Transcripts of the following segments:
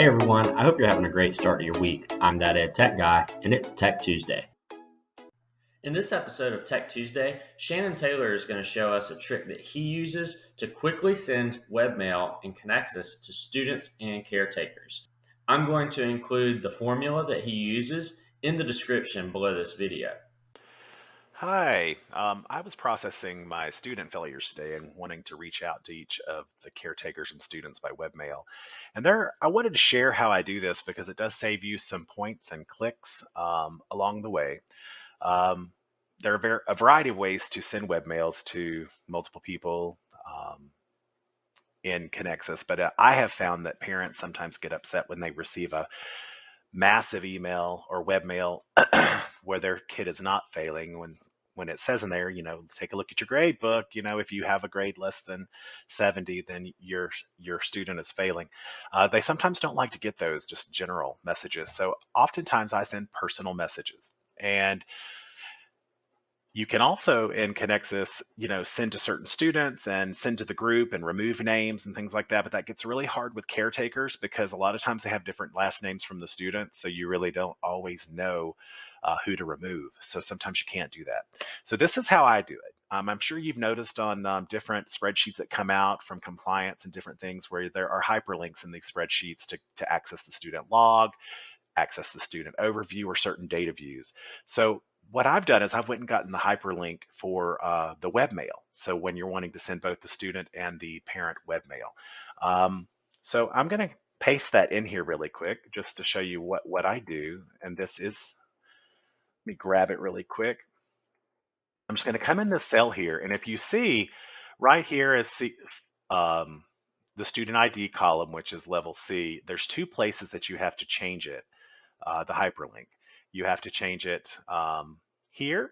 Hey everyone, I hope you're having a great start to your week. I'm that Ed Tech guy, and it's Tech Tuesday. In this episode of Tech Tuesday, Shannon Taylor is going to show us a trick that he uses to quickly send Webmail and Connexus to students and caretakers. I'm going to include the formula that he uses in the description below this video. Hi, I was processing my student failures today and wanting to reach out to each of the caretakers and students by webmail. And I wanted to share how I do this because it does save you some points and clicks along the way. Um, there are a variety of ways to send webmails to multiple people in Connexus, but I have found that parents sometimes get upset when they receive a massive email or webmail where their kid is not failing when it says in there, take a look at your grade book, if you have a grade less than 70, then your student is failing. They sometimes don't like to get those just general messages. So oftentimes I send personal messages. And you can also in Connexus, send to certain students and send to the group and remove names and things like that. But that gets really hard with caretakers because a lot of times they have different last names from the students. So you really don't always know who to remove. So sometimes you can't do that. So this is how I do it. I'm sure you've noticed on different spreadsheets that come out from compliance and different things where there are hyperlinks in these spreadsheets to access the student log, access the student overview, or certain data views. So what I've done is I've went and gotten the hyperlink for the webmail. So when you're wanting to send both the student and the parent webmail. So I'm going to paste that in here really quick just to show you what I do. And let me grab it really quick. I'm just going to come in this cell here. And if you see right here is the student ID column, which is level C, there's two places that you have to change it, the hyperlink. You have to change it here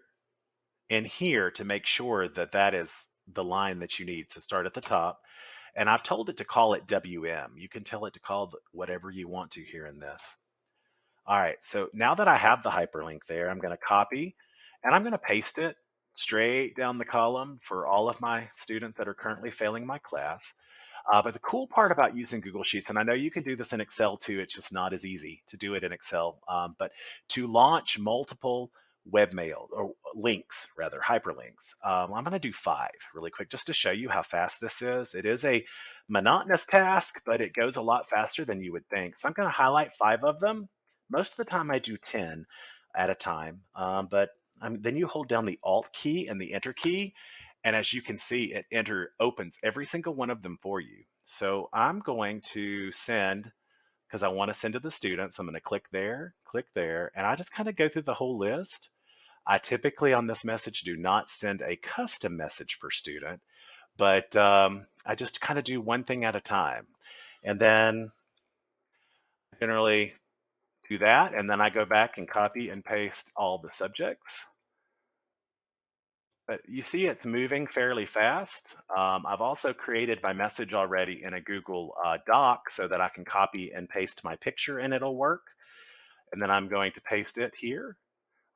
and here to make sure that that is the line that you need. So start at the top. And I've told it to call it WM. You can tell it to call whatever you want to here in this. All right, so now that I have the hyperlink there, I'm going to copy and I'm going to paste it straight down the column for all of my students that are currently failing my class. But the cool part about using Google Sheets, and I know you can do this in Excel too, it's just not as easy to do it in Excel, but to launch multiple webmail or links, rather, hyperlinks, I'm going to do 5 really quick just to show you how fast this is. It is a monotonous task, but it goes a lot faster than you would think. So I'm going to highlight 5 of them. Most of the time I do 10 at a time, but then you hold down the Alt key and the Enter key. And as you can see, it opens every single one of them for you. So I'm going to send, because I want to send to the students, I'm going to click there, and I just kind of go through the whole list. I typically on this message do not send a custom message per student, but I just kind of do one thing at a time. And then generally do that, and then I go back and copy and paste all the subjects. But you see it's moving fairly fast. I've also created my message already in a Google Doc so that I can copy and paste my picture and it'll work. And then I'm going to paste it here.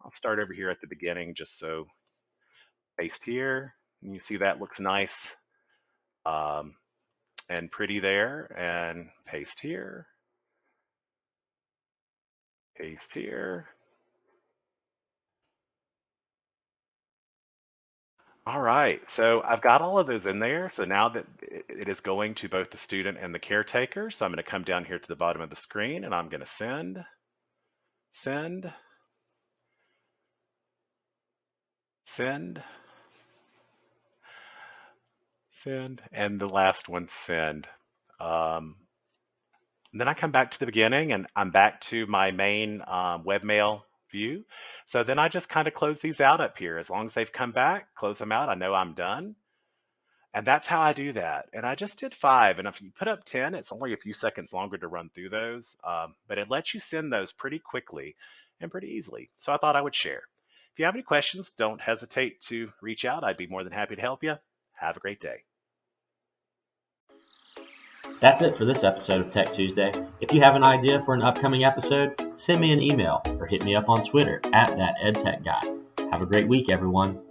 I'll start over here at the beginning just so paste here. And you see that looks nice and pretty there. And paste here. Paste here. All right, so I've got all of those in there. So now that it is going to both the student and the caretaker, so I'm going to come down here to the bottom of the screen and I'm going to send, send, and the last one, send. Then I come back to the beginning and I'm back to my main webmail view. So then I just kind of close these out up here. As long as they've come back, close them out, I know I'm done. And that's how I do that. And I just did 5. And if you put up 10, it's only a few seconds longer to run through those. But it lets you send those pretty quickly and pretty easily. So I thought I would share. If you have any questions, don't hesitate to reach out. I'd be more than happy to help you. Have a great day. That's it for this episode of Tech Tuesday. If you have an idea for an upcoming episode, send me an email or hit me up on Twitter @thatedtechguy. Have a great week, everyone.